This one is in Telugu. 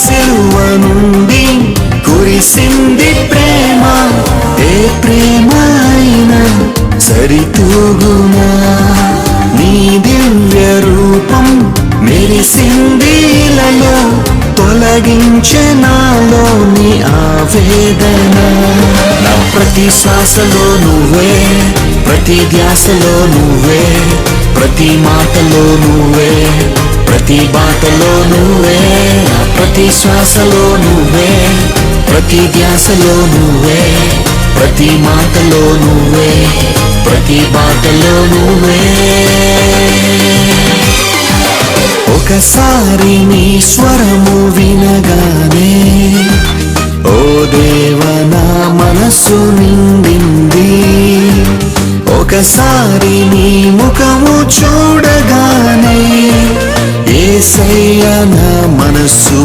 సిలువ నుండి కురిసింది ప్రేమ, ఏ ప్రేమ అయినా సరితూగునా. నీ దివ్య రూపం మెరిసిందిలలో, తొలగించే నాలోని ఆవేదన. నా ప్రతి శ్వాసలో నువ్వే, ప్రతి ధ్యాసలో నువ్వే, ప్రతి మాటలో నువ్వే, ప్రతి బాటలో నువ్వే. నా ప్రతి శ్వాసలో నువ్వే, ప్రతి ధ్యాసలో నువ్వే, ప్రతి మాటలో నువ్వే, ప్రతి బాటలో నువ్వే. ఒకసారి నీ స్వరము వినగానే, ఓ దేవా నా మనసు నిండింది. ఒకసారి నీ ముఖము చూడగానే, యేసయ్యా నా మనసు